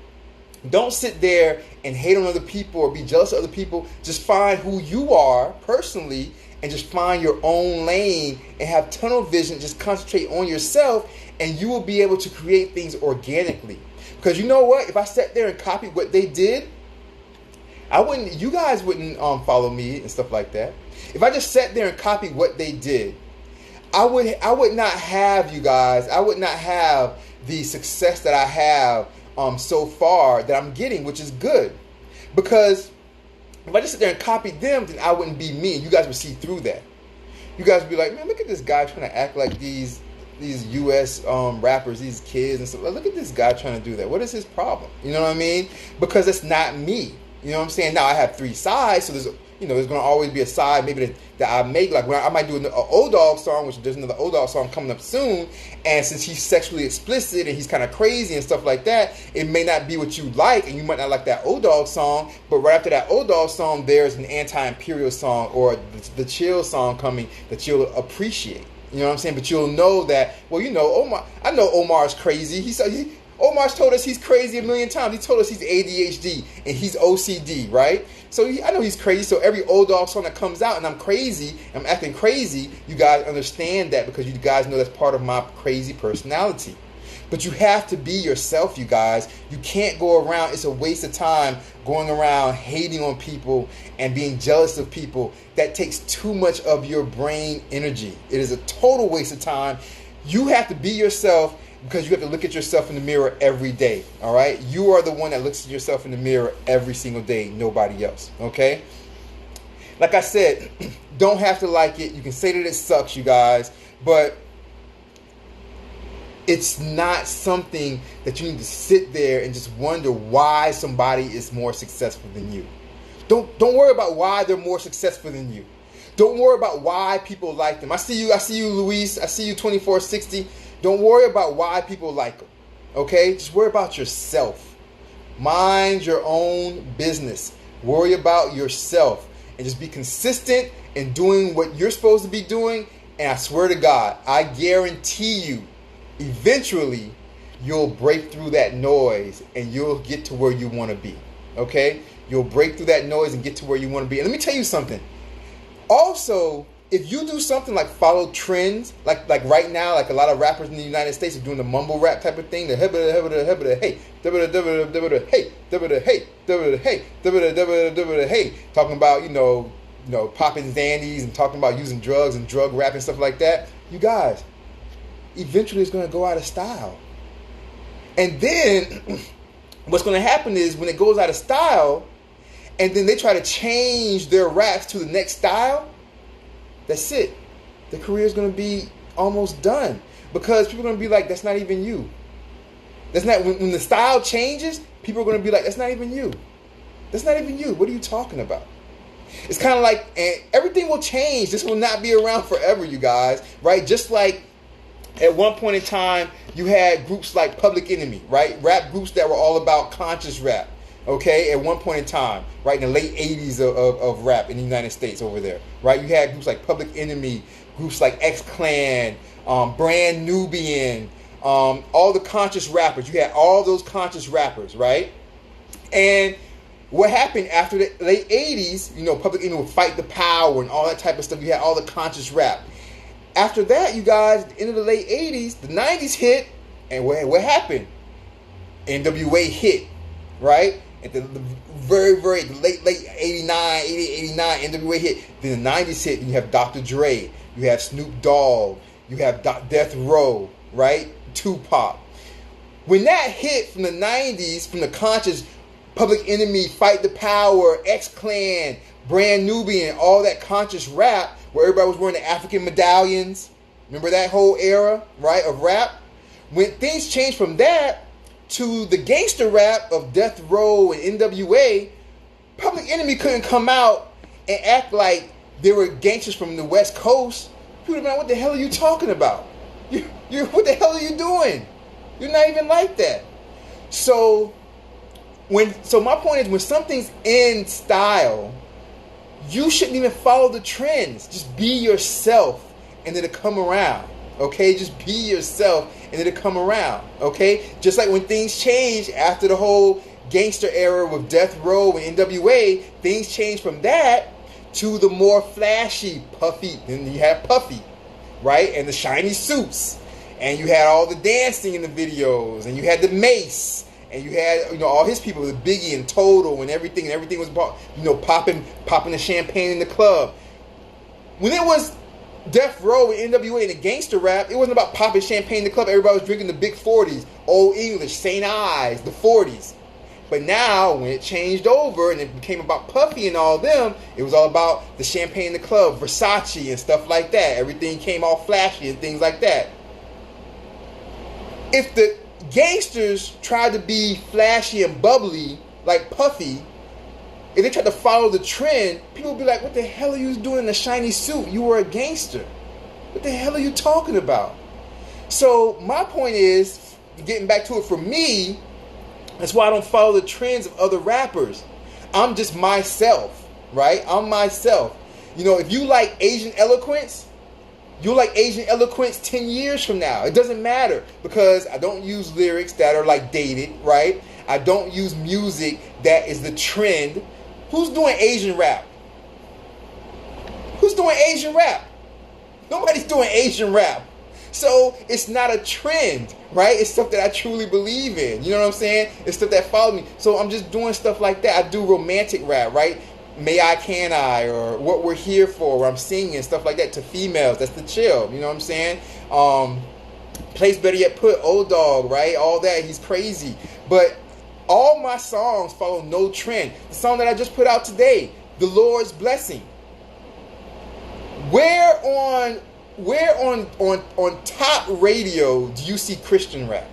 don't sit there and hate on other people or be jealous of other people. Just find who you are personally and just find your own lane and have tunnel vision. Just concentrate on yourself and you will be able to create things organically. Because you know what? If I sat there and copied what they did, you guys wouldn't follow me and stuff like that. If I just sat there and copied what they did, I would not have, you guys, I would not have the success that I have so far that I'm getting, which is good. Because if I just sit there and copied them, then I wouldn't be me. You guys would see through that. You guys would be like, man, look at this guy trying to act like these U.S. rappers, these kids and stuff. Look at this guy trying to do that. What is his problem? You know what I mean? Because it's not me. You know what I'm saying? Now I have three sides, so there's going to always be a side maybe that I make. Like when I might do an old Dogg song, which there's another old Dogg song coming up soon. And since he's sexually explicit and he's kind of crazy and stuff like that, it may not be what you like, and you might not like that old Dogg song. But right after that old Dogg song, there's an Anti-Imperial song or the chill song coming that you'll appreciate. You know what I'm saying? But you'll know that, well, Omar. I know Omar's crazy. Omar's told us he's crazy a million times. He told us he's ADHD and he's OCD, right? So I know he's crazy. So every old Dogg song that comes out and I'm crazy, I'm acting crazy, you guys understand that because you guys know that's part of my crazy personality. But you have to be yourself, you guys. You can't go around. It's a waste of time going around hating on people and being jealous of people. That takes too much of your brain energy. It is a total waste of time. You have to be yourself because you have to look at yourself in the mirror every day, all right? You are the one that looks at yourself in the mirror every single day, nobody else, okay? Like I said, don't have to like it. You can say that it sucks, you guys, but it's not something that you need to sit there and just wonder why somebody is more successful than you. Don't worry about why they're more successful than you. Don't worry about why people like them. I see you, Luis. I see you, 2460. Don't worry about why people like them, okay? Just worry about yourself. Mind your own business. Worry about yourself and just be consistent in doing what you're supposed to be doing. And I swear to God, I guarantee you, eventually, you'll break through that noise and you'll get to where you want to be, okay? You'll break through that noise and get to where you want to be. And let me tell you something. Also, if you do something like follow trends, like right now, like a lot of rappers in the United States are doing the mumble rap type of thing, the hey, talking about popping Xannies and talking about using drugs and drug rap and stuff like that. You guys, eventually it's going to go out of style. And then what's going to happen is when it goes out of style, and then they try to change their raps to the next style, that's it. The career is going to be almost done because people are going to be like, that's not even you. That's not when the style changes, people are going to be like, that's not even you. That's not even you. What are you talking about? It's kind of like, and everything will change. This will not be around forever, you guys, right? Just like at one point in time, you had groups like Public Enemy, right? Rap groups that were all about conscious rap. Okay, at one point in time, right, in the late 80s of rap in the United States over there, right, you had groups like Public Enemy, groups like X-Clan, Brand Nubian, all the conscious rappers. You had all those conscious rappers, right? And what happened after the late 80s, Public Enemy would fight the power and all that type of stuff. You had all the conscious rap. After that, you guys, at the end of the late 80s, the 90s hit, and what happened? NWA hit, right? At the very, very late 89, 89, NWA hit. Then the 90s hit, and you have Dr. Dre, you have Snoop Dogg, you have Death Row, right? Tupac. When that hit from the 90s, from the conscious Public Enemy, Fight the Power, X-Clan, Brand Nubian, all that conscious rap, where everybody was wearing the African medallions. Remember that whole era, right, of rap? When things changed from that to the gangster rap of Death Row and NWA, Public Enemy couldn't come out and act like they were gangsters from the West Coast. People would be like, what the hell are you talking about? What the hell are you doing? You're not even like that. So my point is, when something's in style, you shouldn't even follow the trends. Just be yourself and it'll come around. Okay, just be yourself and it'll come around. Okay, just like when things change after the whole gangster era with Death Row and NWA, things change from that to the more flashy, puffy. Then you have Puffy, right? And the shiny suits. And you had all the dancing in the videos. And you had the Mace. And you had, all his people, the Biggie and Total and everything. And everything was, popping the champagne in the club. When it was Death Row and NWA and the gangster rap, it wasn't about popping champagne in the club. Everybody was drinking the big 40s. Old English, St. Ives, the 40s. But now, when it changed over and it became about Puffy and all them, it was all about the champagne in the club, Versace and stuff like that. Everything came all flashy and things like that. If the gangsters tried to be flashy and bubbly like Puffy, if they tried to follow the trend, people would be like, what the hell are you doing in a shiny suit? You were a gangster. What the hell are you talking about? So my point is, getting back to it for me, that's why I don't follow the trends of other rappers. I'm just myself, right? I'm myself. If you like Asian eloquence, you'll like Asian eloquence 10 years from now. It doesn't matter because I don't use lyrics that are like dated, right? I don't use music that is the trend. Who's doing Asian rap? Who's doing Asian rap? Nobody's doing Asian rap. So it's not a trend, right? It's stuff that I truly believe in. You know what I'm saying? It's stuff that follows me. So I'm just doing stuff like that. I do romantic rap, right? May I, Can I, or What We're Here For, where I'm singing, stuff like that to females. That's the chill. You know what I'm saying? Place Better Yet Put, Old Dogg, right? All that. He's crazy. But all my songs follow no trend. The song that I just put out today, The Lord's Blessing. Where on top radio do you see Christian rap?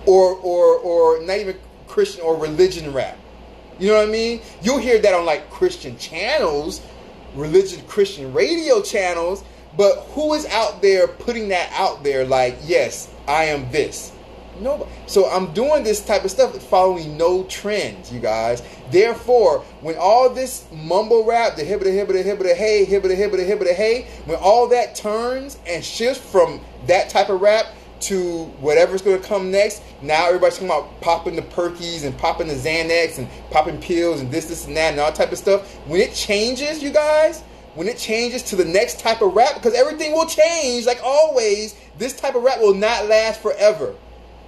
Or not even Christian or religion rap? You know what I mean? You'll hear that on like Christian channels, Christian radio channels, but who is out there putting that out there like, yes, I am this? Nobody. So I'm doing this type of stuff following no trends, you guys. Therefore, when all this mumble rap, the hibbida hibbida hibbida hey, hibbida hibbida hibbida hey, when all that turns and shifts from that type of rap to whatever's going to come next, now everybody's talking about popping the Perkies and popping the Xanax and popping pills and this and that and all type of stuff. When it changes, you guys, when it changes to the next type of rap, because everything will change, like always, this type of rap will not last forever.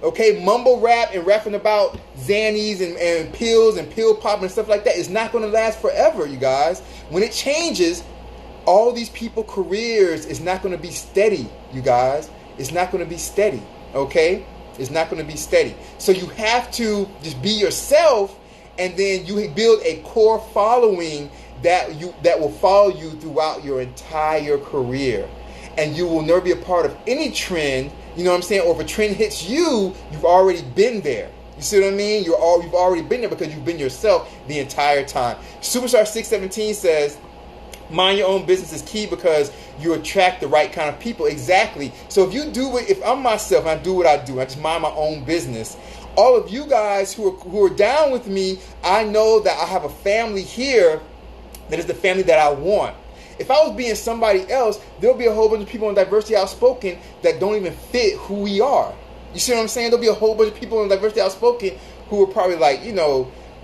Okay, mumble rap and rapping about Xannies and pills and pill popping and stuff like that is not going to last forever, you guys. When it changes, all these people's careers is not going to be steady, you guys. It's not going to be steady, okay? It's not going to be steady. So you have to just be yourself, and then you build a core following that will follow you throughout your entire career. And you will never be a part of any trend. You know what I'm saying? Or if a trend hits you, you've already been there. You see what I mean? You've already been there because you've been yourself the entire time. Superstar 617 says, mind your own business is key because you attract the right kind of people. Exactly. So if I'm myself and I do what I do, I just mind my own business. All of you guys who are down with me, I know that I have a family here that is the family that I want. If I was being somebody else, there'll be a whole bunch of people on Diversity Outspoken that don't even fit who we are. You see what I'm saying? There'll be a whole bunch of people on Diversity Outspoken who are probably like,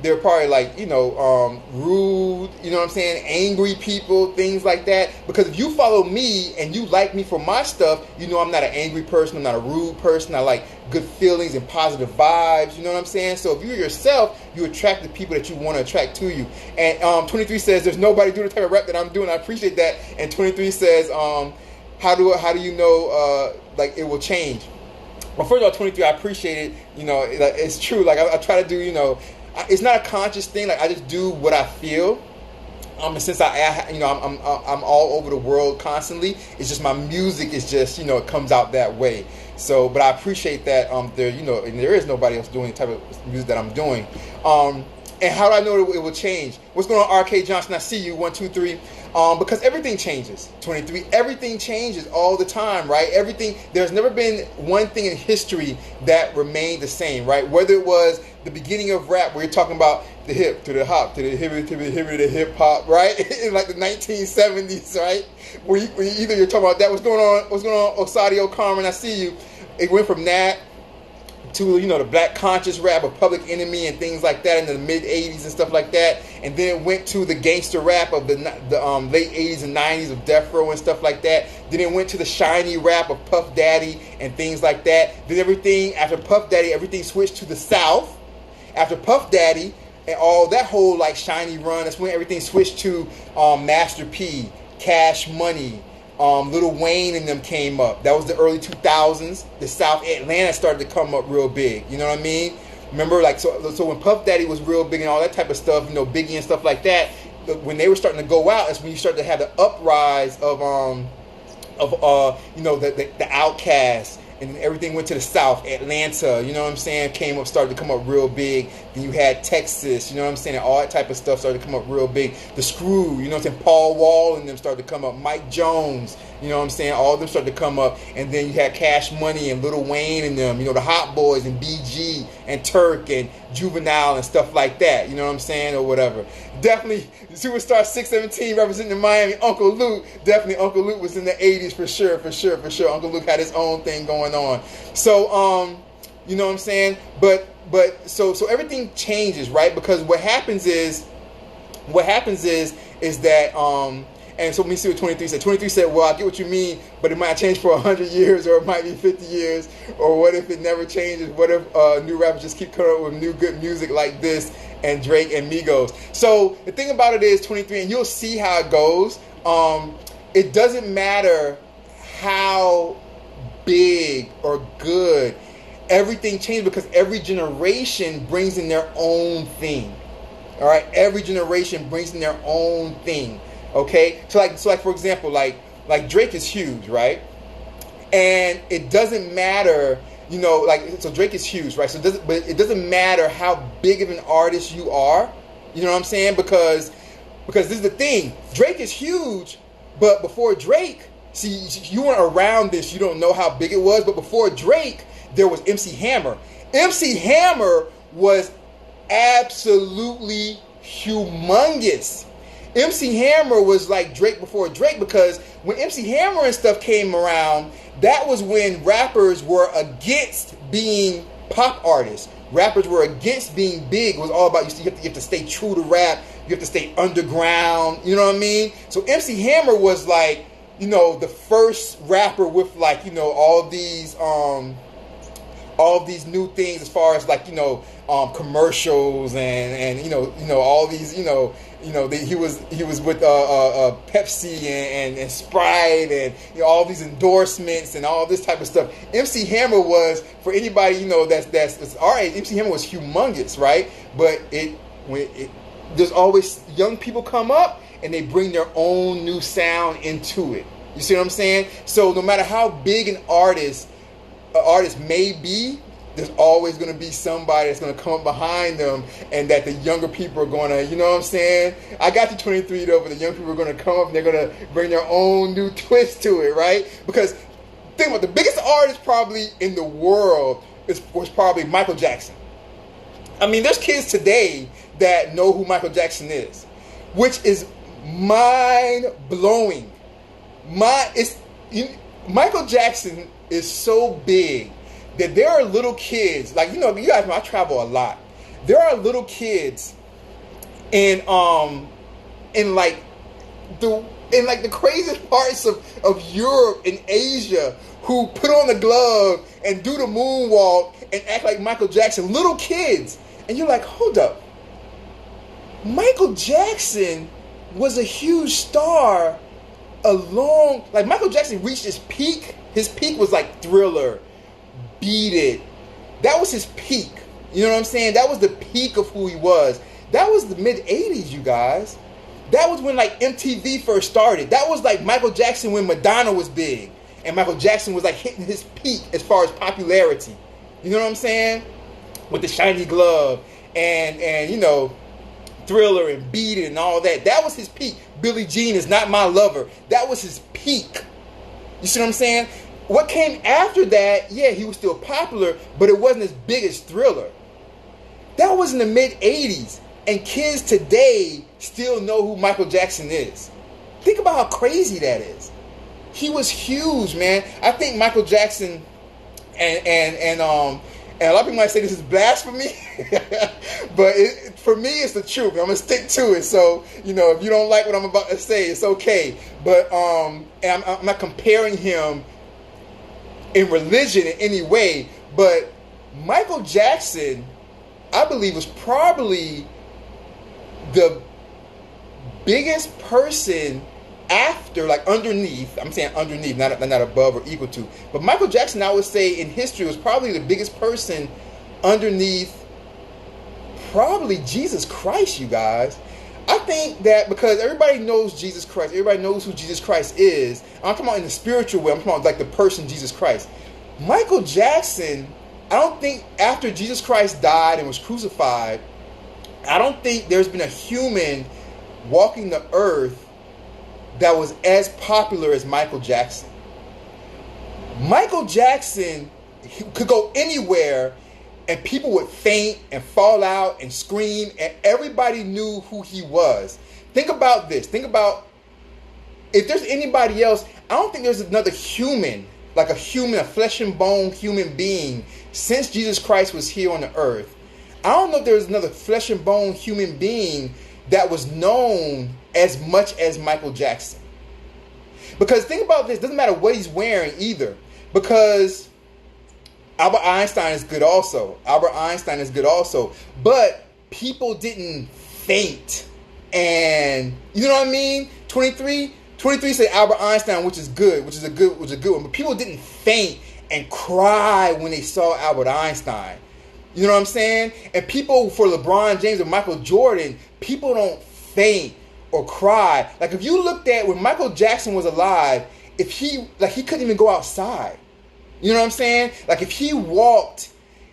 they're probably like, rude, you know what I'm saying? Angry people, things like that. Because if you follow me and you like me for my stuff, I'm not an angry person, I'm not a rude person. I like good feelings and positive vibes, you know what I'm saying? So if you're yourself, you attract the people that you want to attract to you. And 23 says, there's nobody doing the type of rap that I'm doing. I appreciate that. And 23 says, how do you know, like it will change? Well, first of all, 23, I appreciate it. It's true. Like I try to do, it's not a conscious thing. Like I just do what I feel. And since I'm all over the world constantly, it's just my music is just it comes out that way. So, but I appreciate that and there is nobody else doing the type of music that I'm doing. And how do I know it will change? What's going on, R.K. Johnson? I see you. 1, 2, 3. Because everything changes. 23. Everything changes all the time, right? Everything. There's never been one thing in history that remained the same, right? Whether it was the beginning of rap, where you're talking about the hip to the hop to the hip to the hip to the hip hop, right? In like the 1970s, right? Where either you're talking about that. What's going on, Osadio Carmen? I see you. It went from that to, you know, the black conscious rap of Public Enemy and things like that in the mid 80s and stuff like that, and then it went to the gangster rap of the late 80s and 90s of Death Row and stuff like that. Then it went to the shiny rap of Puff Daddy and things like that. Then everything after Puff Daddy, everything switched to the South. After Puff Daddy and all that whole like shiny run, that's when everything switched to Master P, Cash Money. Lil Wayne and them came up. That was the early 2000s. The South Atlanta started to come up real big. You know what I mean? Remember, like, so when Puff Daddy was real big and all that type of stuff, you know, Biggie and stuff like that, when they were starting to go out, that's when you started to have the uprise of you know, the Outcasts, and everything went to the South. Atlanta, you know what I'm saying, started to come up real big. Then you had Texas, you know what I'm saying, and all that type of stuff started to come up real big. The Screw, you know what I'm saying, Paul Wall and them started to come up. Mike Jones, you know what I'm saying, all of them started to come up. And then you had Cash Money and Lil Wayne and them, you know, the Hot Boys and BG and Turk and Juvenile and stuff like that, you know what I'm saying, or whatever. Definitely Superstar 617 representing Miami. Uncle Luke, definitely Uncle Luke was in the 80s for sure. Uncle Luke had his own thing going on. So, you know what I'm saying? But so everything changes, right? Because what happens is that and so let me see what 23 said. 23 said, well, I get what you mean, but it might change for 100 years or it might be 50 years. Or what if it never changes? What if new rappers just keep coming up with new good music like this and Drake and Migos? So the thing about it is, 23, and you'll see how it goes. It doesn't matter how big or good, everything changes because every generation brings in their own thing. All right, every generation brings in their own thing. Okay, so like for example, like Drake is huge, right? And it doesn't matter, you know, like, so Drake is huge, right? So it doesn't matter how big of an artist you are, you know what I'm saying? Because this is the thing, Drake is huge, but before Drake, see, you weren't around this, you don't know how big it was, but before Drake, there was MC Hammer. MC Hammer was absolutely humongous. MC Hammer was like Drake before Drake, because when MC Hammer and stuff came around, that was when rappers were against being pop artists. Rappers were against being big. It was all about, you have to stay true to rap. You have to stay underground. You know what I mean? So MC Hammer was like, you know, the first rapper with, like, you know, all these new things as far as, like, you know, commercials and you know all these, he was with Pepsi and Sprite and, you know, all these endorsements and all this type of stuff. MC Hammer was, for anybody, you know, that's all right, MC Hammer was humongous, right? But there's always young people come up and they bring their own new sound into it. You see what I'm saying? So no matter how big an artist may be, there's always going to be somebody that's going to come up behind them, and that the younger people are going to, you know what I'm saying? I got to 23 though, but the young people are going to come up and they're going to bring their own new twist to it, right? Because think about the biggest artist probably in the world was probably Michael Jackson. I mean, there's kids today that know who Michael Jackson is, which is mind-blowing. Michael Jackson is so big that there are little kids, like, you know, you guys know I travel a lot. There are little kids in like the craziest parts of Europe and Asia who put on the glove and do the moonwalk and act like Michael Jackson. Little kids. And you're like, hold up. Michael Jackson was a huge star like Michael Jackson reached his peak. His peak was like Thriller, Beat It. That was his peak. You know what I'm saying? That was the peak of who he was. That was the mid 80s, you guys. That was when, like, MTV first started. That was like Michael Jackson when Madonna was big. And Michael Jackson was like hitting his peak as far as popularity. You know what I'm saying? With the shiny glove and you know, Thriller and Beat It and all that. That was his peak. Billie Jean Is Not My Lover. That was his peak. You see what I'm saying? What came after that, yeah, he was still popular, but it wasn't as big as Thriller. That was in the mid-'80s. And kids today still know who Michael Jackson is. Think about how crazy that is. He was huge, man. I think Michael Jackson and a lot of people might say this is blasphemy, but for me it's the truth. I'm gonna stick to it. So if you don't like what I'm about to say, it's okay. But and I'm not comparing him in religion in any way. But Michael Jackson, I believe, was probably the biggest person after, like underneath, I'm saying underneath, not above or equal to, but Michael Jackson, I would say, in history was probably the biggest person underneath probably Jesus Christ, you guys. I think that because everybody knows Jesus Christ, everybody knows who Jesus Christ is. I'm talking about in the spiritual way, I'm talking about like the person Jesus Christ. Michael Jackson, I don't think after Jesus Christ died and was crucified, I don't think there's been a human walking the earth that was as popular as Michael Jackson. Michael Jackson could go anywhere and people would faint and fall out and scream and everybody knew who he was. Think about this. Think about if there's anybody else. I don't think there's another human, like a human, a flesh and bone human being since Jesus Christ was here on the earth. I don't know if there's another flesh and bone human being that was known as much as Michael Jackson. Because think about this, doesn't matter what he's wearing either. Because Albert Einstein is good also. But people didn't faint. And you know what I mean? 23 said Albert Einstein, which is a good one. But people didn't faint and cry when they saw Albert Einstein. You know what I'm saying? And people, for LeBron James or Michael Jordan, people don't faint or cry. Like if you looked at when Michael Jackson was alive, he couldn't even go outside. You know what I'm saying? Like if he walked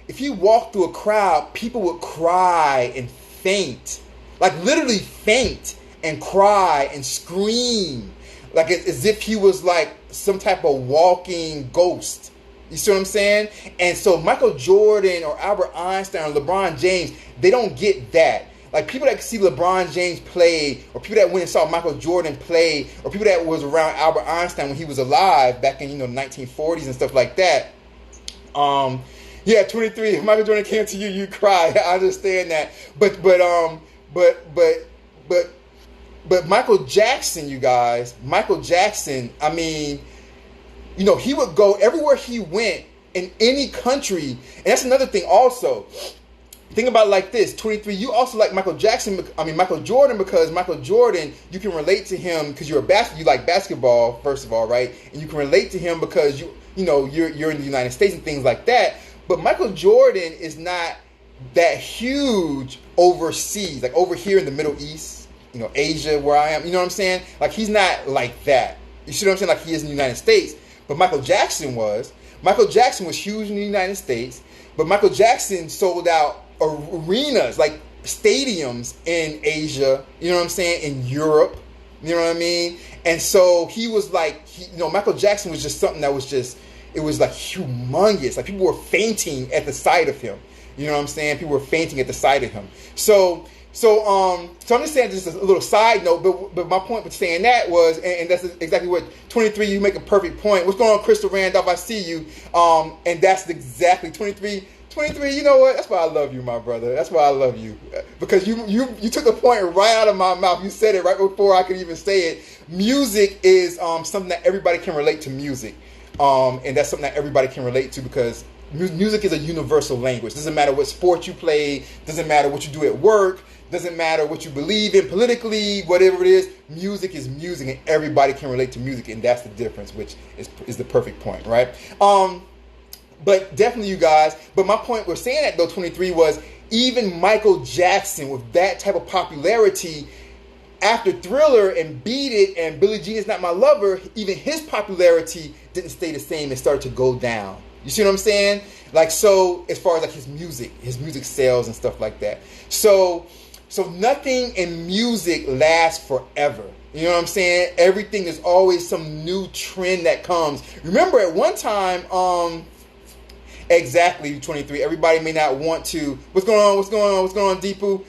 through a crowd, people would cry and faint. Like literally faint and cry and scream. Like as if he was like some type of walking ghost. You see what I'm saying? And so Michael Jordan or Albert Einstein or LeBron James, they don't get that. Like people that see LeBron James play, or people that went and saw Michael Jordan play, or people that was around Albert Einstein when he was alive back in 1940s and stuff like that. 23. If Michael Jordan came to you, you cry. I understand that. But Michael Jackson, you guys, I mean, he would go everywhere he went in any country. And that's another thing also. Think about it like this, 23, you also like Michael Jordan, because Michael Jordan, you can relate to him because you like basketball, first of all, right? And you can relate to him because you're in the United States and things like that. But Michael Jordan is not that huge overseas, like over here in the Middle East, Asia, where I am, you know what I'm saying? Like he's not like that. You see what I'm saying? Like he is in the United States. But Michael Jackson was huge in the United States, but Michael Jackson sold out arenas, like stadiums in Asia, you know what I'm saying, in Europe, you know what I mean? And so he was like, Michael Jackson was just something that was just, it was like humongous. Like people were fainting at the sight of him. You know what I'm saying? People were fainting at the sight of him. So I'm just saying, just a little side note, but my point with saying that was, and that's exactly what 23. You make a perfect point. What's going on, Crystal Randolph? I see you. And that's exactly 23. 23. You know what? That's why I love you, my brother. That's why I love you, because you took the point right out of my mouth. You said it right before I could even say it. Music is something that everybody can relate to. Music, and that's something that everybody can relate to because music is a universal language. Doesn't matter what sport you play. Doesn't matter what you do at work. Doesn't matter what you believe in politically, whatever it is, music is music and everybody can relate to music, and that's the difference, which is the perfect point, right? But definitely, you guys, but my point with saying that, though, 23, was even Michael Jackson with that type of popularity, after Thriller and Beat It and Billie Jean Is Not My Lover, even his popularity didn't stay the same and started to go down. You see what I'm saying? Like, so, as far as like his music sales and stuff like that. So So nothing in music lasts forever. You know what I'm saying? Everything is always some new trend that comes. Remember at one time, exactly 23. Everybody may not want to. What's going on? What's going on? What's going on, Deepu?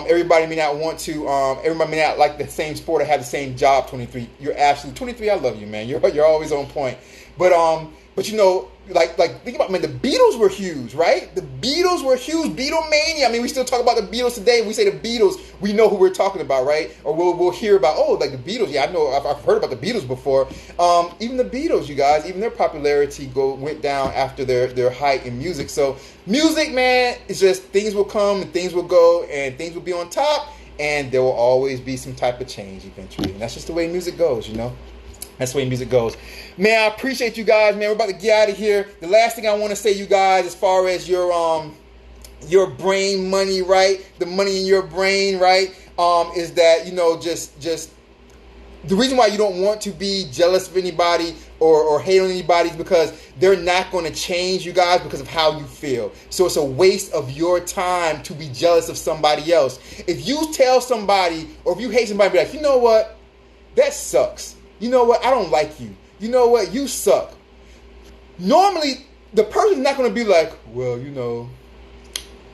Everybody may not want to. Everybody may not like the same sport or have the same job. 23. You're absolutely 23. I love you, man. You're always on point. But you know, like think about, man, the Beatles were huge, right? The Beatles were huge. Beatlemania. I mean, we still talk about the Beatles today. We say the Beatles, we know who we're talking about, right? Or we'll hear about, oh, like the Beatles. Yeah, I know. I've heard about the Beatles before. Even the Beatles, you guys, even their popularity went down after their height in music. So music, man, it's just things will come and things will go and things will be on top, and there will always be some type of change eventually. And that's just the way music goes, you know? That's the way music goes. Man, I appreciate you guys, man. We're about to get out of here. The last thing I want to say, you guys, as far as your brain money, right? The money in your brain, right? Is that, you know, just the reason why you don't want to be jealous of anybody or hate on anybody is because they're not going to change, you guys, because of how you feel. So it's a waste of your time to be jealous of somebody else. If you tell somebody or if you hate somebody, be like, you know what? That sucks. You know what? I don't like you. You know what? You suck. Normally, the person's not going to be like, well, you know,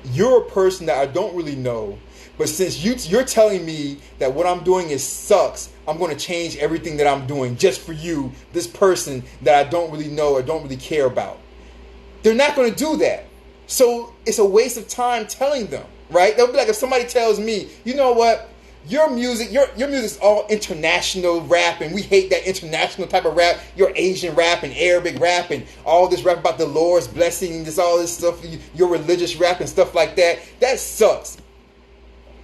you're a person that I don't really know. But since you're telling me that what I'm doing sucks, I'm going to change everything that I'm doing just for you, this person that I don't really know or don't really care about. They're not going to do that. So it's a waste of time telling them, right? They'll be like, if somebody tells me, you know what? Your music's all international rap, and we hate that international type of rap. Your Asian rap and Arabic rap and all this rap about the Lord's blessing, all this stuff, your religious rap and stuff like that. That sucks.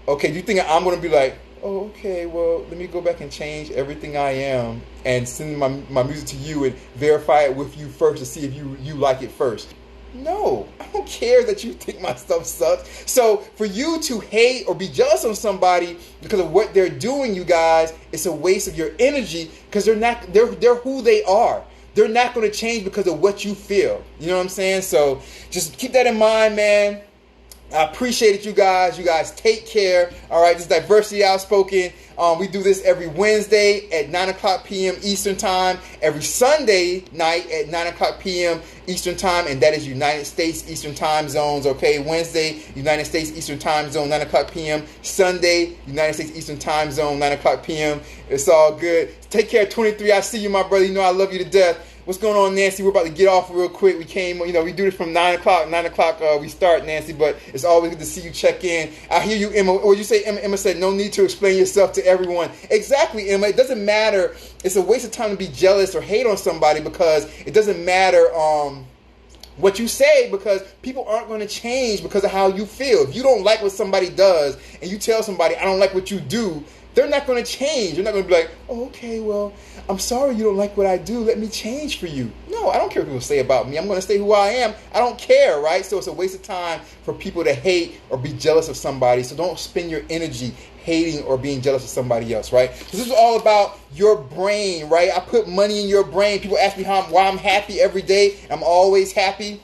Okay, do you think I'm going to be like, oh, okay, well, let me go back and change everything I am and send my music to you and verify it with you first to see if you like it first? No, I don't care that you think my stuff sucks. So for you to hate or be jealous of somebody because of what they're doing, you guys, it's a waste of your energy because they're who they are. They're not going to change because of what you feel. You know what I'm saying? So just keep that in mind, man. I appreciate it, you guys. You guys take care. All right, this is Diversity Outspoken. We do this every Wednesday at 9 o'clock p.m. Eastern Time, every Sunday night at 9 o'clock p.m. Eastern Time, and that is United States Eastern Time Zones, okay? Wednesday, United States Eastern Time Zone, 9 o'clock p.m. Sunday, United States Eastern Time Zone, 9 o'clock p.m. It's all good. Take care, 23. I see you, my brother. You know I love you to death. What's going on, Nancy? We're about to get off real quick. We came, you know, we do this from 9 o'clock. 9 o'clock we start, Nancy, but it's always good to see you check in. I hear you, Emma. Or you say, Emma said, no need to explain yourself to everyone. Exactly, Emma. It doesn't matter. It's a waste of time to be jealous or hate on somebody because it doesn't matter what you say because people aren't going to change because of how you feel. If you don't like what somebody does and you tell somebody, I don't like what you do, they're not going to change. They're not going to be like, oh, okay, well, I'm sorry you don't like what I do. Let me change for you. No, I don't care what people say about me. I'm going to stay who I am. I don't care, right? So it's a waste of time for people to hate or be jealous of somebody. So don't spend your energy hating or being jealous of somebody else, right? This is all about your brain, right? I put money in your brain. People ask me why I'm happy every day. I'm always happy.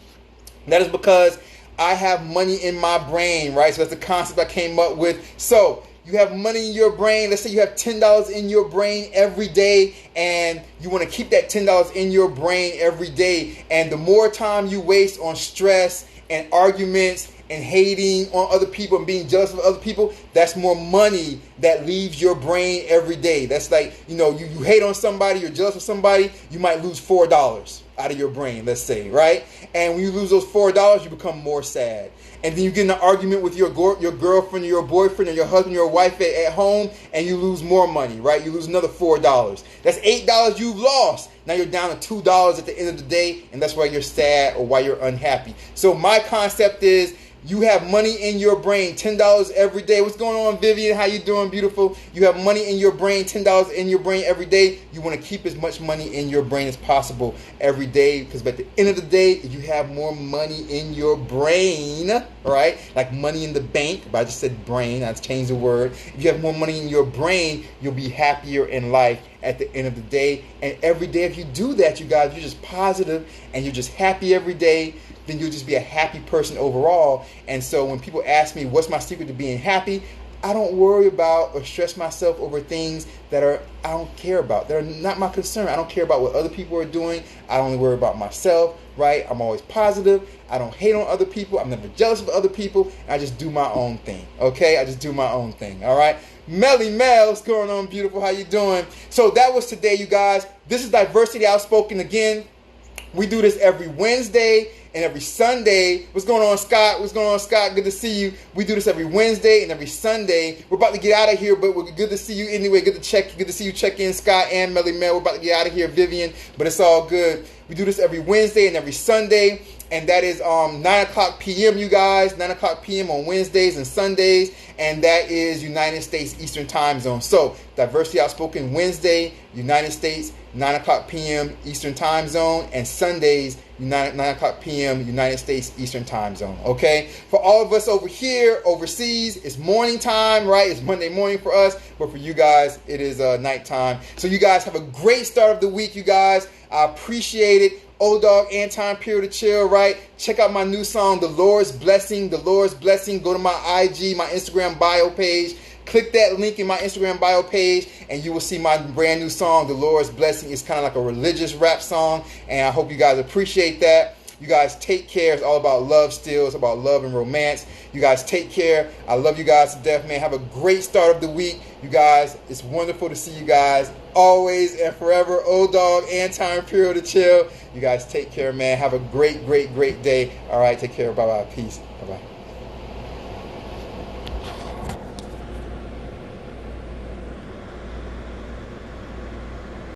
That is because I have money in my brain, right? So that's the concept I came up with. So you have money in your brain. Let's say you have $10 in your brain every day and you want to keep that $10 in your brain every day. And the more time you waste on stress and arguments and hating on other people and being jealous of other people, that's more money that leaves your brain every day. That's like, you know, you hate on somebody, you're jealous of somebody, you might lose $4 out of your brain, let's say, right? And when you lose those $4, you become more sad. And then you get in an argument with your girlfriend or your boyfriend or your husband or your wife at home, and you lose more money, right? You lose another $4. That's $8 you've lost. Now you're down to $2 at the end of the day, and that's why you're sad or why you're unhappy. So my concept is, you have money in your brain, $10 every day. What's going on, Vivian? How you doing, beautiful? You have money in your brain, $10 in your brain every day. You want to keep as much money in your brain as possible every day because at the end of the day, if you have more money in your brain, right, like money in the bank, but I just said brain, I changed the word. If you have more money in your brain, you'll be happier in life at the end of the day. And every day, if you do that, you guys, you're just positive and you're just happy every day, then you'll just be a happy person overall. And so when people ask me, what's my secret to being happy? I don't worry about or stress myself over things that I don't care about. They're not my concern. I don't care about what other people are doing. I only worry about myself, right? I'm always positive. I don't hate on other people. I'm never jealous of other people. I just do my own thing, okay? I just do my own thing, all right? Melly Mel, what's going on, beautiful? How you doing? So that was today, you guys. This is Diversity Outspoken again. We do this every Wednesday and every Sunday. What's going on, Scott? What's going on, Scott? Good to see you. We do this every Wednesday and every Sunday. We're about to get out of here, but we're good to see you anyway. Good to see you check in, Scott and Melly Mel. We're about to get out of here, Vivian, but it's all good. We do this every Wednesday and every Sunday, and that is 9 o'clock p.m., you guys. 9 o'clock p.m. on Wednesdays and Sundays, and that is United States Eastern Time Zone. So, Diversity Outspoken Wednesday, United States, 9 o'clock p.m. Eastern Time Zone, and Sundays, 9 o'clock p.m. United States Eastern Time Zone, okay? For all of us over here, overseas, it's morning time, right? It's Monday morning for us, but for you guys, it is nighttime. So you guys have a great start of the week, you guys. I appreciate it. Dogg, Anti-Imperial to chill, right? Check out my new song, The Lord's Blessing. The Lord's Blessing. Go to my IG, my Instagram bio page. Click that link in my Instagram bio page, and you will see my brand new song, The Lord's Blessing. It's kind of like a religious rap song, and I hope you guys appreciate that. You guys take care. It's all about love still. It's about love and romance. You guys take care. I love you guys to death, man. Have a great start of the week. You guys, it's wonderful to see you guys always and forever. Dogg, Anti-Imperial to chill. You guys take care, man. Have a great, great, great day. All right, take care. Bye-bye. Peace. Bye-bye.